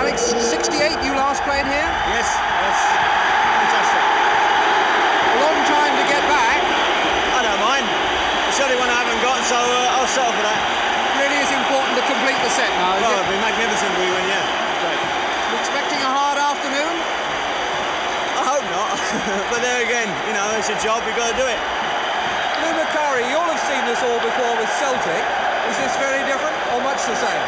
Alex, 68 you last played here? Yes, fantastic. A long time to get back. I don't mind. It's the only one I haven't got, so I'll settle for that. Really is important to complete the set now, is Well, it? it'd be magnificent if we win, yeah. Great. You expecting a hard afternoon? I hope not. But there again, you know, it's a job, we've got to do it. Lou Macari, you all have seen this all before with Celtic. Is this very different or much the same?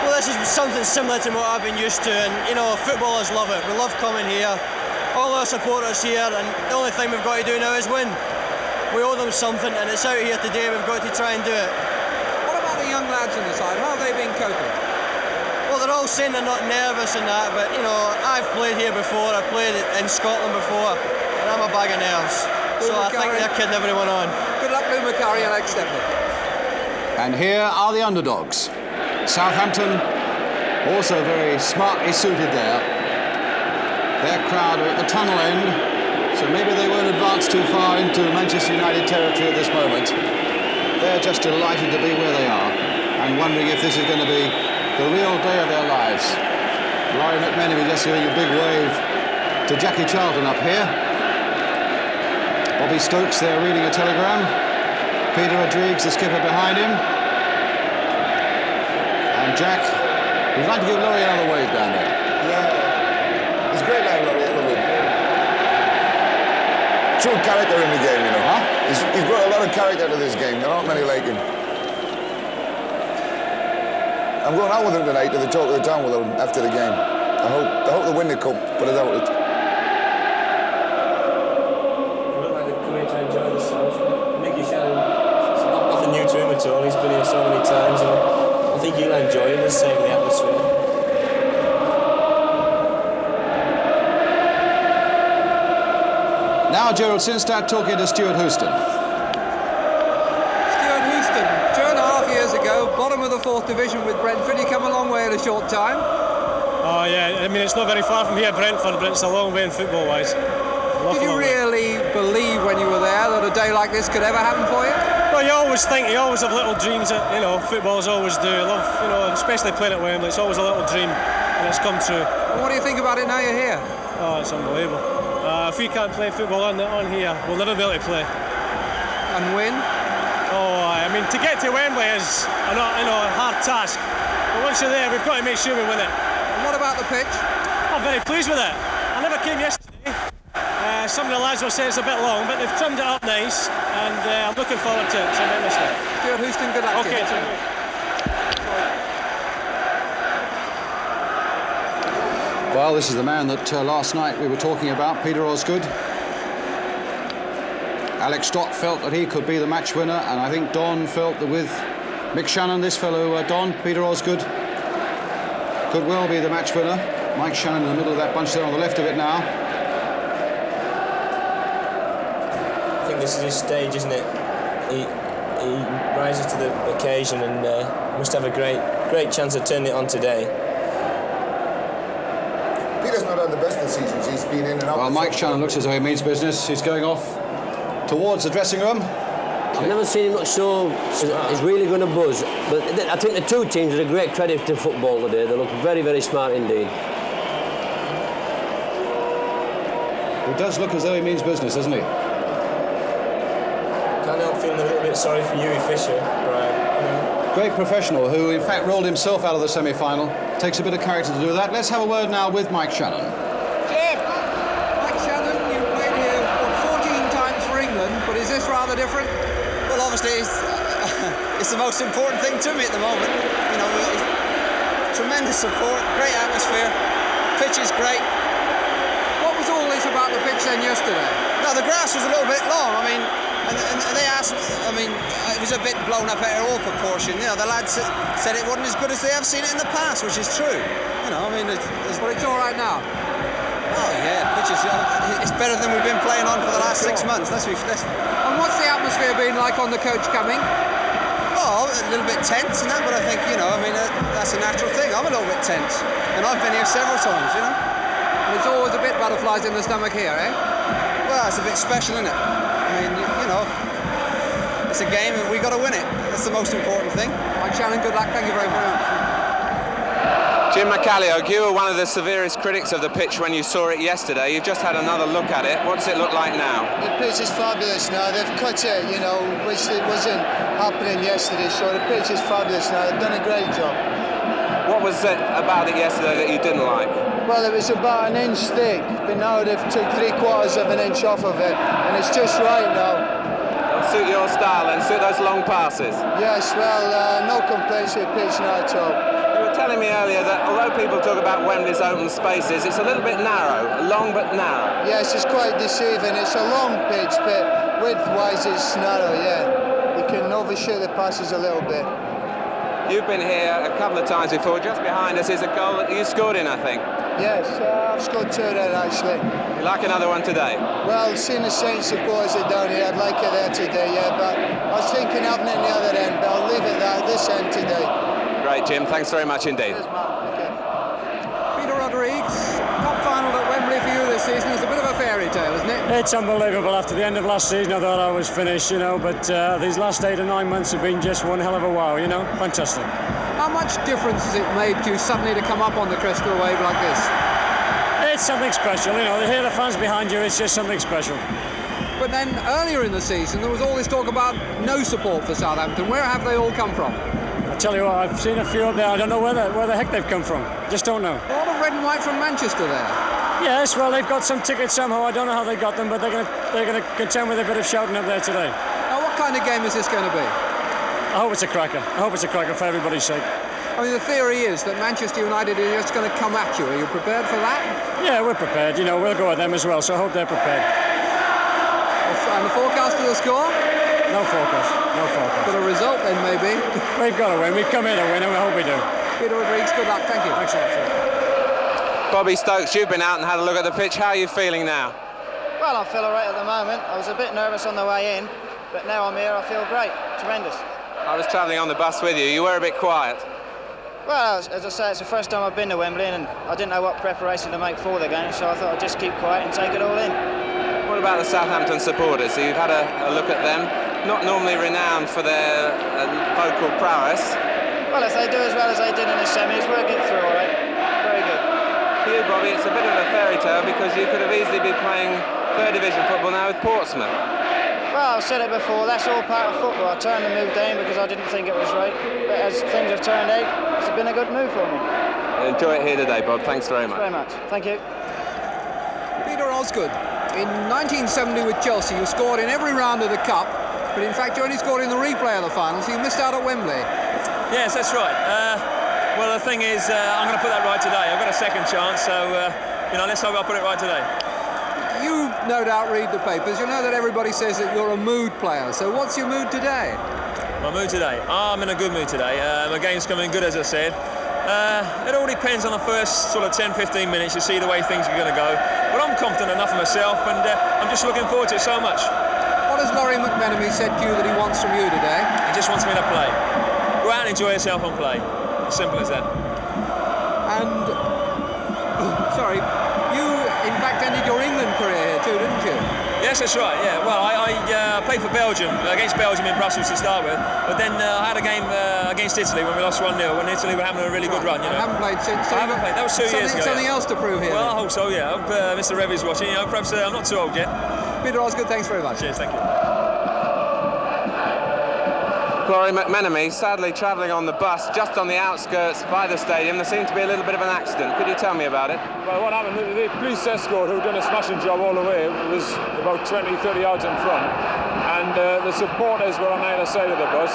Well, this is something similar to what I've been used to, and you know, footballers love it. We love coming here, all our supporters here, and the only thing we've got to do now is win. We owe them something, and it's out here today. We've got to try and do it. What about the young lads on the side? How have they been coping? Well, they're all saying they're not nervous and that, but you know, I've played here before. I played in Scotland before, and I'm a bag of nerves. So I think they're kidding everyone on. Good luck, Lou Macari and Alex Stepney. And here are the underdogs. Southampton, also very smartly suited there. Their crowd are at the tunnel end, so maybe they won't advance too far into Manchester United territory at this moment. They're just delighted to be where they are and wondering if this is going to be the real day of their lives. Laurie McMenemy just giving a big wave to Jackie Charlton up here. Bobby Stokes there reading a telegram. Peter Rodrigues, the skipper, behind him. And Jack, we'd like to give Laurie another wave down there. Yeah, it's great night, Laurie. I love it. True character in the game, you know. Huh? He's brought a lot of character to this game. There aren't many like him. I'm going out with him tonight to the talk of the town with him after the game. I hope they win the cup, but I doubt it. To him at all. He's been here so many times, and I think he'll enjoy it and save the atmosphere. Now Gerald Sinstad talking to Stuart Houston. Stuart Houston, 2.5 years ago, bottom of the 4th division with Brentford. You come a long way in a short time. Oh yeah, I mean it's not very far from here, Brentford, but it's a long way in football-wise. Did you really believe when you were there that a day like this could ever happen for you? Well, you always think, you always have little dreams that, you know, footballers always do. I love, you know, especially playing at Wembley, it's always a little dream, and it's come true. And what do you think about it now you're here? Oh, it's unbelievable. If we can't play football on here, we'll never be able to play. And win? Oh, I mean, to get to Wembley is a hard task. But once you're there, we've got to make sure we win it. And what about the pitch? I'm very pleased with it. I never came yesterday. Some of the lads will say it's a bit long, but they've trimmed it up nice, and I'm looking forward to it tremendously. Stuart Houston, good luck. Okay, Well, this is the man that last night we were talking about, Peter Osgood. Alex Stott felt that he could be the match winner, and I think Don felt that with Mick Shannon, this fellow Don, Peter Osgood, could well be the match winner. Mike Shannon in the middle of that bunch there on the left of it now. I think this is his stage, isn't it? He rises to the occasion and must have a great chance of turning it on today. Peter's not had the best of seasons. He's been in and out. Well, Mike Shannon looks as though he means business. He's going off towards the dressing room. I've never seen him look so... He's really going to buzz. But I think the two teams are a great credit to football today. They look very, very smart indeed. He does look as though he means business, doesn't he? Can't help feeling a little bit sorry for Hughie Fisher, Brian. Great professional who, in fact, rolled himself out of the semi-final. Takes a bit of character to do that. Let's have a word now with Mike Shannon. Mike Shannon, you played here 14 times for England, but is this rather different? Well, obviously, it's the most important thing to me at the moment. You know, tremendous support, great atmosphere, pitch is great. What was all this about the pitch then yesterday? No, the grass was a little bit long. I mean, and they asked, I mean, it was a bit blown up out of all proportion. You know, the lads said it wasn't as good as they have seen it in the past, which is true. You know, I mean, But it's all right now. Oh yeah, pitch is, it's better than we've been playing on for the last 6 months. And what's the atmosphere been like on the coach coming? Oh, a little bit tense and that, but I think, you know, I mean, that's a natural thing. I'm a little bit tense, and I've been here several times, you know. And it's always a bit butterflies in the stomach here, eh? Well, it's a bit special, isn't it? I mean, you know, it's a game and we got to win it. That's the most important thing. Mike Shannon, good luck. Thank you very much. Jim McCalliog, you were one of the severest critics of the pitch when you saw it yesterday. You've just had another look at it. What does it look like now? The pitch is fabulous now. They've cut it, you know, which it wasn't happening yesterday. So the pitch is fabulous now. They've done a great job. What was it about it yesterday that you didn't like? Well, it was about an inch thick, but now they've took 3/4 of an inch off of it, and it's just right now. It'll suit your style and suit those long passes. Yes, well, no complaints with pitch now at all. You were telling me earlier that although people talk about Wembley's open spaces, it's a little bit narrow, long but narrow. Yes, it's quite deceiving. It's a long pitch, but width-wise it's narrow, yeah. You can overshoot the passes a little bit. You've been here a couple of times before. Just behind us is a goal that you scored in, I think. Yes, I've scored 2 there actually. You like another one today? Well, seeing the Saints supporters are down here, I'd like it there today, yeah, but I was thinking of having it in the other end, but I'll leave it there at this end today. Great, Jim. Thanks very much indeed. Cheers, Mark. Okay. Peter Rodrigues, top final at Wembley for you this season is a bit of a fairy tale, isn't it? It's unbelievable. After the end of last season, I thought I was finished, you know, but these last 8 or 9 months have been just one hell of a wow, you know, fantastic. How much difference has it made to you suddenly to come up on the crest of a wave like this? It's something special, you know, to hear the fans behind you, it's just something special. But then earlier in the season there was all this talk about no support for Southampton. Where have they all come from? I tell you what, I've seen a few up there, I don't know where the heck they've come from, just don't know. A lot of red and white from Manchester there. Yes, well, they've got some tickets somehow, I don't know how they got them, but they're going to contend with a bit of shouting up there today. Now what kind of game is this going to be? I hope it's a cracker. I hope it's a cracker for everybody's sake. I mean, the theory is that Manchester United are just going to come at you. Are you prepared for that? Yeah, we're prepared. You know, we'll go at them as well, so I hope they're prepared. And the forecast of the score? No forecast. No forecast. But a result then, maybe? We've got to win. We've come here to win, and we hope we do. Peter Rodrigues, good luck. Thank you. Thanks a lot, sir. Bobby Stokes, you've been out and had a look at the pitch. How are you feeling now? Well, I feel all right at the moment. I was a bit nervous on the way in, but now I'm here, I feel great. Tremendous. I was travelling on the bus with you. You were a bit quiet. Well, as I say, it's the first time I've been to Wembley and I didn't know what preparation to make for the game, so I thought I'd just keep quiet and take it all in. What about the Southampton supporters? So you've had a look at them. Not normally renowned for their vocal prowess. Well, if they do as well as they did in the semis, we'll get through all right. Very good. For you, Bobby, it's a bit of a fairy tale because you could have easily been playing third division football now with Portsmouth. Well, I've said it before, that's all part of football. I turned the move down because I didn't think it was right. But as things have turned out, it's been a good move for me. Enjoy it here today, Bob. Thanks very much. Thanks very much. Thank you. Peter Osgood, in 1970 with Chelsea, you scored in every round of the Cup, but in fact you only scored in the replay of the final, so you missed out at Wembley. Yes, that's right. Well, the thing is, I'm going to put that right today. I've got a second chance, so you know, let's hope I put it right today. You no doubt read the papers. You know that everybody says that you're a mood player. So what's your mood today? My mood today? I'm in a good mood today. My game's coming good, as I said. It all depends on the first sort of 10-15 minutes to see the way things are going to go. But I'm confident enough of myself, and I'm just looking forward to it so much. What has Laurie McMenemy said to you that he wants from you today? He just wants me to play. Go out and enjoy yourself and play. As simple as that. And, sorry, you in fact ended your England career here too, didn't you? Yes, that's right, yeah. Well, I played for Belgium, against Belgium in Brussels to start with, but then I had a game against Italy when we lost 1-0, when Italy were having a really good run, you know. I haven't played since. I haven't played, that was 2 years ago. Something else to prove here. Well, I hope so, yeah. I hope Mr. Revy's watching, you know, perhaps I'm not too old yet. Peter Osgood, thanks very much. Cheers, thank you. Laurie McMenemy, sadly travelling on the bus just on the outskirts by the stadium. There seemed to be a little bit of an accident. Could you tell me about it? Well, what happened, the police escort, who'd done a smashing job all the way, was about 20-30 yards in front, and the supporters were on either side of the bus,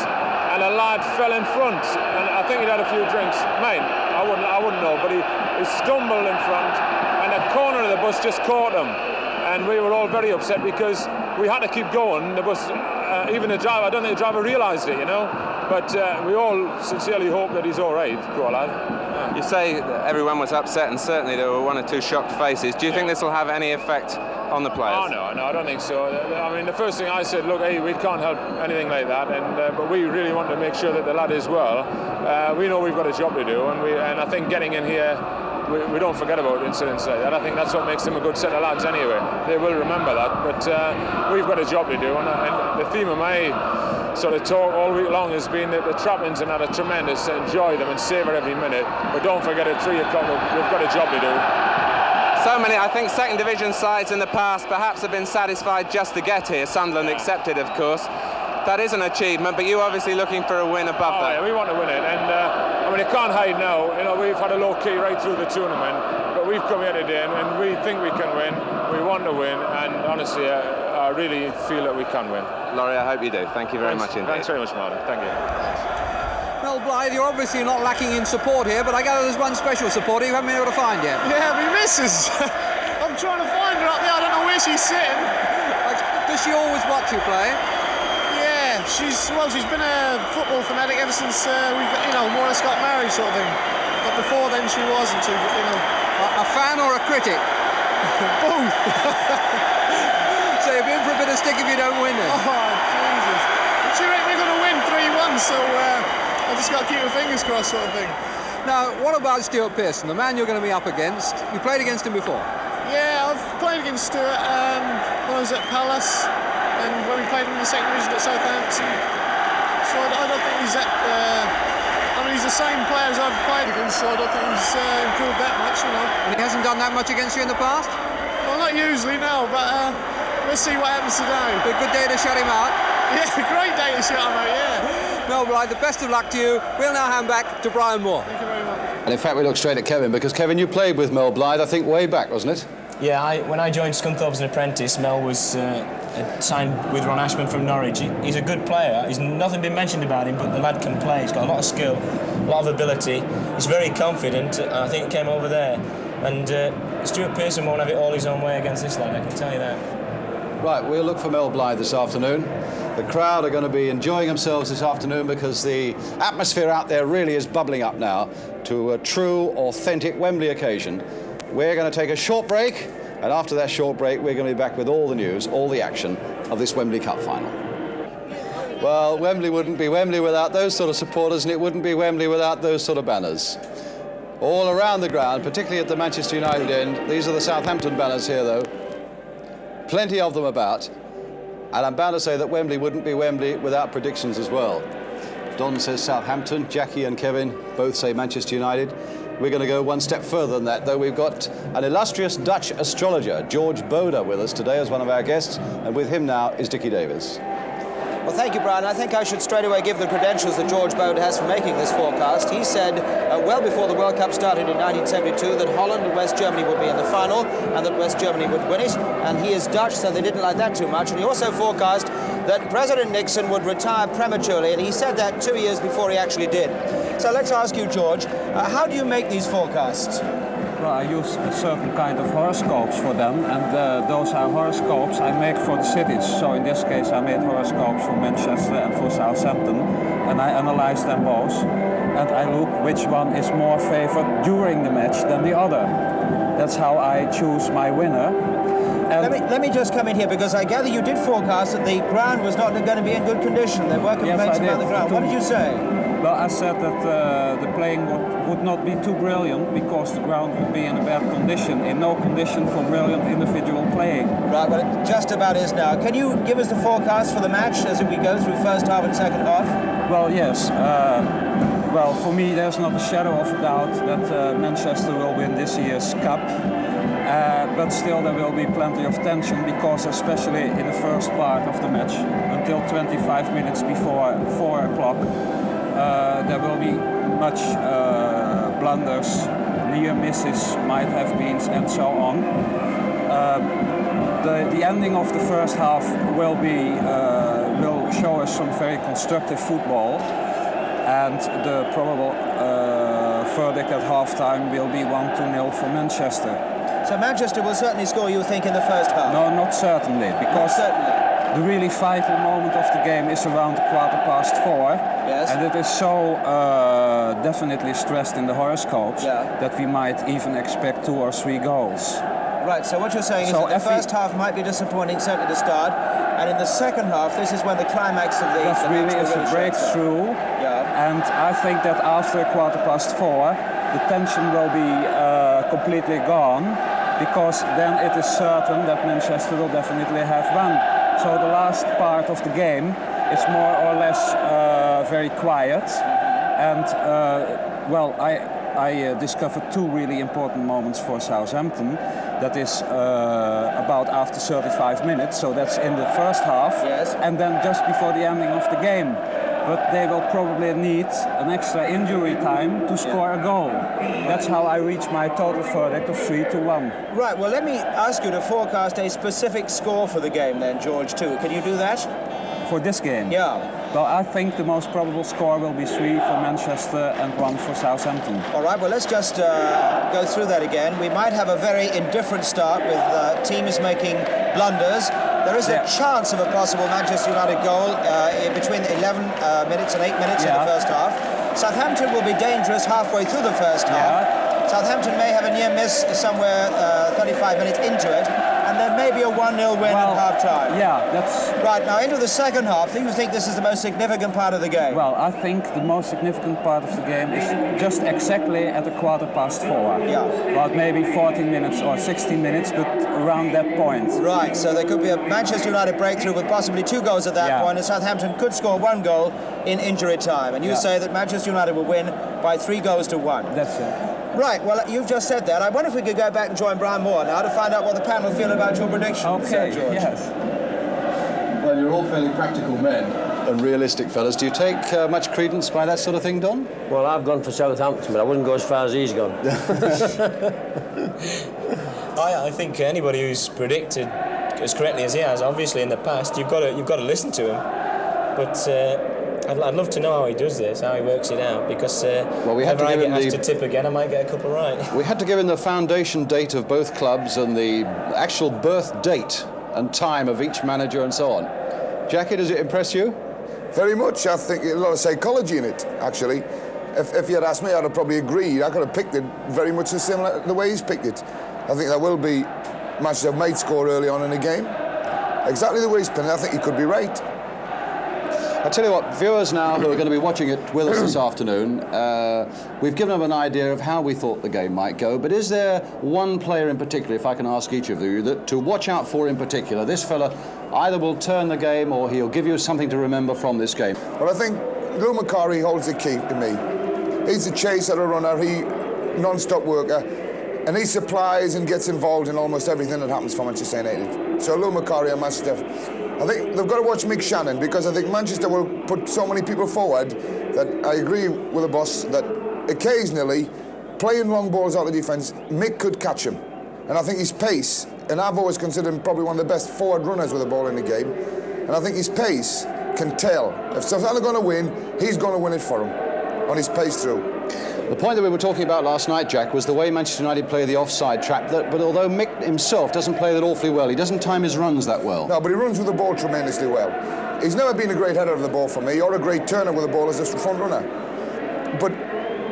and a lad fell in front, and I think he'd had a few drinks. Mine, I wouldn't know, but he stumbled in front, and a corner of the bus just caught him, and we were all very upset because we had to keep going. The bus, even the driver, I don't think the driver realised it, you know, but we all sincerely hope that he's all right, poor lad. You say that everyone was upset, and certainly there were one or two shocked faces. Do you think this will have any effect on the players? Oh, no, I don't think so. I mean, the first thing I said, look, hey, we can't help anything like that, and but we really want to make sure that the lad is well. We know we've got a job to do, and I think getting in here, we don't forget about incidents like that. I think that's what makes them a good set of lads anyway. They will remember that, but we've got a job to do, and the theme of my sort of talk all week long has been that the Trappings and had a tremendous, enjoy them and savour every minute. But don't forget at 3 o'clock we've got a job to do. So many, I think, second division sides in the past perhaps have been satisfied just to get here, Sunderland excepted, of course. That is an achievement, but you're obviously looking for a win above that. Yeah, we want to win it, and I mean, it can't hide now. You know, we've had a low key right through the tournament, but we've come here today, and we think we can win. We want to win, and honestly, I really feel that we can win. Laurie, I hope you do. Thank you very much indeed. Thanks very much, Martin. Thank you. Well, Blythe, you're obviously not lacking in support here, but I gather there's one special supporter you haven't been able to find yet. Yeah, my missus. I'm trying to find her up there. I don't know where she's sitting. Does she always watch you play? Yeah, she's been a football fanatic ever since we, more or less got married, sort of thing. But before then, she wasn't too. A fan or a critic? Both. So you're in for a bit of stick if you don't win then. Oh Jesus! She reckon we're going to win 3-1, so. I just got to keep my fingers crossed, sort of thing. Now, what about Stuart Pearson, the man you're going to be up against? You played against him before? Yeah, I've played against Stuart when I was at Palace and when we played in the second division at Southampton. So I don't think he's that. He's the same player as I've played against, so I don't think he's improved that much, And he hasn't done that much against you in the past? Well, not usually, no, but let's see what happens today. A good day to shut him out? Yeah, great day to shut him out, yeah. Well, Blythe, the best of luck to you. We'll now hand back to Brian Moore. Thank you very much. And in fact, we look straight at Kevin, because Kevin, you played with Mel Blythe, I think, way back, wasn't it? Yeah, when I joined Scunthorpe as an apprentice, Mel was signed with Ron Ashman from Norwich. He's a good player. He's nothing been mentioned about him, but the lad can play. He's got a lot of skill, a lot of ability. He's very confident, and I think it came over there. And Stuart Pearson won't have it all his own way against this lad, I can tell you that. Right, we'll look for Mel Blythe this afternoon. The crowd are going to be enjoying themselves this afternoon because the atmosphere out there really is bubbling up now to a true, authentic Wembley occasion. We're going to take a short break, and after that short break, we're going to be back with all the news, all the action of this Wembley Cup final. Well, Wembley wouldn't be Wembley without those sort of supporters, and it wouldn't be Wembley without those sort of banners. All around the ground, particularly at the Manchester United end. These are the Southampton banners here, though. Plenty of them about. And I'm bound to say that Wembley wouldn't be Wembley without predictions as well. Don says Southampton, Jackie and Kevin both say Manchester United. We're going to go one step further than that, though. We've got an illustrious Dutch astrologer, George Boda, with us today as one of our guests, and with him now is Dickie Davis. Well, thank you, Brian. I think I should straight away give the credentials that George Boda has for making this forecast. He said well before the World Cup started in 1972 that Holland and West Germany would be in the final and that West Germany would win it. And he is Dutch, so they didn't like that too much. And he also forecast that President Nixon would retire prematurely, and he said that 2 years before he actually did. So let's ask you, George, how do you make these forecasts? Well, I use a certain kind of horoscopes for them, and those are horoscopes I make for the cities. So in this case, I made horoscopes for Manchester and for Southampton, and I analyze them both, and I look which one is more favored during the match than the other. That's how I choose my winner. Let me just come in here, because I gather you did forecast that the ground was not going to be in good condition. There were complaints about the ground. What did you say? Well, I said that the playing would not be too brilliant because the ground would be in a bad condition, in no condition for brilliant individual playing. Right, well, it just about is now. Can you give us the forecast for the match as we go through first half and second half? Well, yes. Well, for me, there's not a shadow of a doubt that Manchester will win this year's cup. But still there will be plenty of tension, because especially in the first part of the match, until 25 minutes before 4 o'clock, there will be much blunders, near misses might have been, and so on. The ending of the first half will show us some very constructive football, and the probable verdict at half-time will be 1-0 for Manchester. So Manchester will certainly score, you think, in the first half? No, not certainly, because the really vital moment of the game is around 4:15. Yes. And it is so definitely stressed in the horoscopes that we might even expect 2 or 3 goals. Right, so what you're saying is that the first half might be disappointing, certainly to start, and in the second half, this is when the climax of the That really is a breakthrough, and I think that after 4:15, the tension will be completely gone, because then it is certain that Manchester will definitely have won. So the last part of the game it's more or less very quiet. And well, I discovered two really important moments for Southampton. That is about after 35 minutes, so that's in the first half, yes. And then just before the ending of the game. But they will probably need an extra injury time to score a goal. That's how I reach my total verdict of 3-1. Right, well, let me ask you to forecast a specific score for the game then, George, too. Can you do that? For this game? Yeah. Well, I think the most probable score will be 3 for Manchester and 1 for Southampton. All right, well, let's just go through that again. We might have a very indifferent start with teams making blunders. There is a chance of a possible Manchester United goal between 11 minutes and 8 minutes in the first half. Southampton will be dangerous halfway through the first half. Southampton may have a near miss somewhere 35 minutes into it. And there may be a 1-0 win at half-time. Yeah, that's... Right, now into the second half, do you think this is the most significant part of the game? Well, I think the most significant part of the game is just exactly at 4:15. Yeah. About maybe 14 minutes or 16 minutes, but around that point. Right, so there could be a Manchester United breakthrough with possibly 2 goals at that point, and Southampton could score 1 goal in injury time. And you say that Manchester United will win by 3-1. That's it. Right, well, you've just said that. I wonder if we could go back and join Brian Moore now to find out what the panel feel about your predictions, Okay, George. yes. Well, you're all fairly practical men and realistic fellas. Do you take much credence by that sort of thing, Don? Well, I've gone for Southampton, but I wouldn't go as far as he's gone. I think anybody who's predicted as correctly as he has, obviously in the past, you've got to listen to him. But I'd love to know how he does this, how he works it out, because well, we if I get asked to tip again, I might get a couple right. We had to give him the foundation date of both clubs and the actual birth date and time of each manager and so on. Jackie, does it impress you? Very much. I think a lot of psychology in it, actually. If you had asked me, I'd have probably agreed. I could have picked it very much similar to the way he's picked it. I think there will be matches that might score early on in the game. Exactly the way he's playing, I think he could be right. I tell you what, viewers now who are going to be watching it with us this afternoon, we've given them an idea of how we thought the game might go, but is there one player in particular, if I can ask each of you, that to watch out for in particular? This fella either will turn the game or he'll give you something to remember from this game. Well, I think Lou Macari holds the key to me. He's a chaser, a runner, he non-stop worker, and he supplies and gets involved in almost everything that happens for Manchester United. So Lou Macari and Manchester, I think they've got to watch Mick Shannon, because I think Manchester will put so many people forward that I agree with the boss that occasionally playing long balls out of the defence, Mick could catch him. And I think his pace, and I've always considered him probably one of the best forward runners with the ball in the game, and I think his pace can tell. If Southampton are going to win, he's going to win it for him on his pace through. The point that we were talking about last night, Jack, was the way Manchester United play the offside trap. But although Mick himself doesn't play that awfully well, he doesn't time his runs that well. No, but he runs with the ball tremendously well. He's never been a great header of the ball for me, or a great turner with the ball as a front runner. But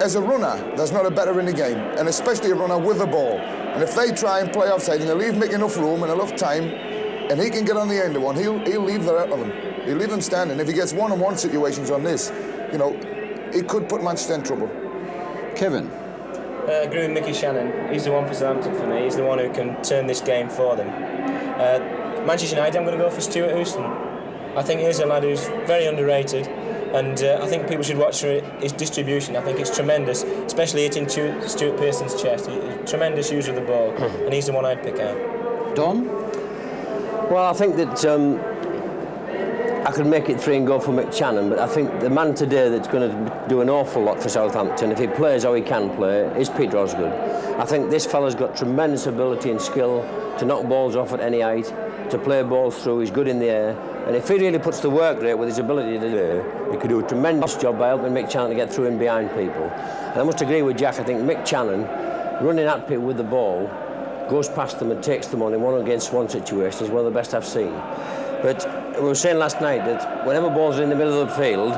as a runner, there's not a better in the game, and especially a runner with the ball. And if they try and play offside and they leave Mick enough room and enough time, and he can get on the end of one, he'll leave the out of them. He'll leave them standing. If he gets one-on-one situations on this, you know, it could put Manchester in trouble. Kevin? I agree with Mickey Shannon. He's the one for Southampton for me. He's the one who can turn this game for them. Manchester United, I'm going to go for Stuart Houston. I think he's a lad who's very underrated, and I think people should watch his distribution. I think it's tremendous, especially hitting Stuart Pearson's chest. Tremendous use of the ball, and he's the one I'd pick out. Don? Well, I think that I could make it 3 and go for Mick Shannon, but I think the man today that's going to do an awful lot for Southampton, if he plays how he can play, is Peter Osgood. I think this fella's got tremendous ability and skill to knock balls off at any height, to play balls through. He's good in the air, and if he really puts the work rate with his ability to do, he could do a tremendous job by helping Mick Shannon to get through and behind people. And I must agree with Jack. I think Mick Shannon, running at people with the ball, goes past them and takes them on in 1-against-1 situations, is one of the best I've seen. But we were saying last night that whenever balls are in the middle of the field,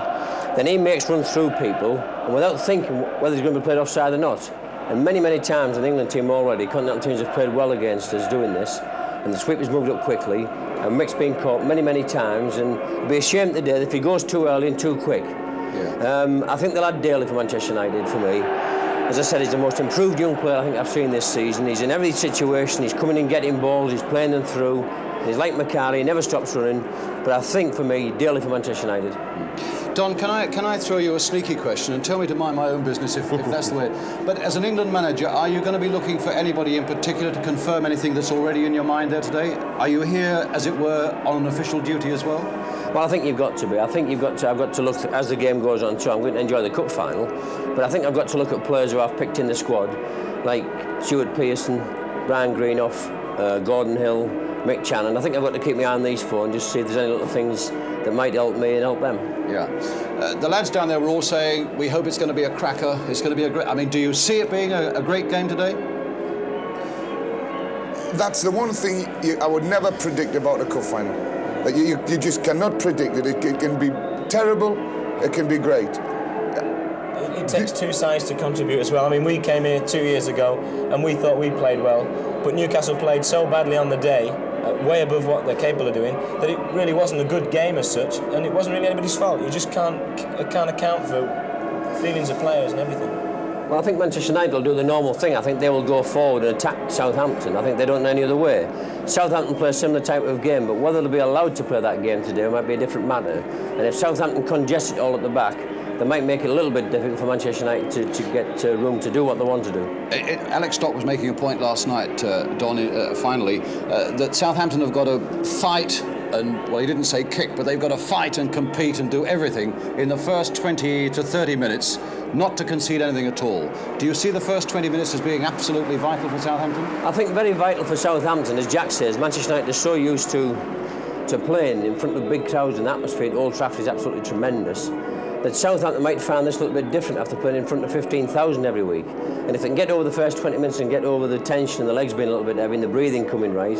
then he makes runs through people, and without thinking whether he's going to be played offside or not. And many, many times in the England team already, continental teams have played well against us doing this, and the sweep has moved up quickly, and Mick's been caught many, many times, and it'd be a shame today if he goes too early and too quick. Yeah. I think they'll add Daly for Manchester United for me. As I said, he's the most improved young player I think I've seen this season. He's in every situation, he's coming in getting balls, he's playing them through. He's like Macari, he never stops running. But I think for me, daily for Manchester United. Don, can I throw you a sneaky question and tell me to mind my own business if that's the way? But as an England manager, are you going to be looking for anybody in particular to confirm anything that's already in your mind there today? Are you here, as it were, on an official duty as well? Well, I think you've got to be. I think I've got to look, as the game goes on too. I'm going to enjoy the cup final, but I think I've got to look at players who I've picked in the squad, like Stuart Pearson, Brian Greenough, Gordon Hill, Mick Channon. I think I've got to keep my eye on these four and just see if there's any little things that might help me and help them. Yeah. The lads down there were all saying, we hope it's going to be a cracker, it's going to be a great... I mean, do you see it being a great game today? That's the one thing I would never predict about a cup final. That you just cannot predict it. It can be terrible, it can be great. It takes two sides to contribute as well. I mean, we came here 2 years ago and we thought we played well, but Newcastle played so badly on the day, way above what they're capable of doing, that it really wasn't a good game as such, and it wasn't really anybody's fault. You just can't account for feelings of players and everything. Well, I think Manchester United will do the normal thing. I think they will go forward and attack Southampton. I think they don't know any other way. Southampton play a similar type of game, but whether they'll be allowed to play that game today might be a different matter. And if Southampton congest it all at the back, they might make it a little bit difficult for Manchester United to get room to do what they want to do. Alex Stock was making a point last night, Don, finally, that Southampton have got to fight and, well, he didn't say kick, but they've got to fight and compete and do everything in the first 20 to 30 minutes, not to concede anything at all. Do you see the first 20 minutes as being absolutely vital for Southampton? I think very vital for Southampton, as Jack says. Manchester United is so used to playing in front of big crowds, and the atmosphere at Old Trafford is absolutely tremendous, that Southampton might find this a little bit different after playing in front of 15,000 every week. And if they can get over the first 20 minutes and get over the tension and the legs being a little bit heavy and the breathing coming right,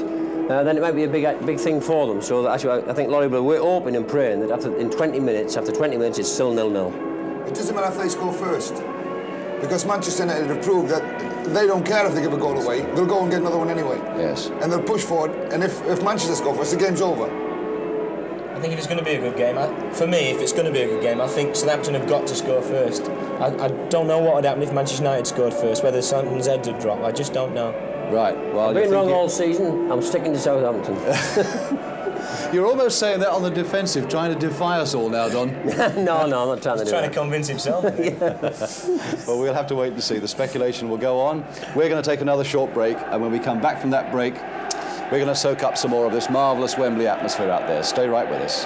then it might be a big thing for them. So actually, I think Laurie, we're hoping and praying that after 20 minutes it's still 0-0. It doesn't matter if they score first, because Manchester United have proved that they don't care if they give a goal away. They'll go and get another one anyway. Yes. And they'll push forward. And if Manchester score first, the game's over. I think if it's going to be a good game, for me, if it's going to be a good game, I think Southampton have got to score first. I don't know what would happen if Manchester United scored first, whether Southampton's heads would drop. I just don't know. Right. Well, I've been wrong all season. I'm sticking to Southampton. You're almost saying that on the defensive, trying to defy us all now, Don. No, I'm not trying to do that. Trying to convince himself. Well, we'll have to wait and see. The speculation will go on. We're going to take another short break, and when we come back from that break, we're going to soak up some more of this marvellous Wembley atmosphere out there. Stay right with us.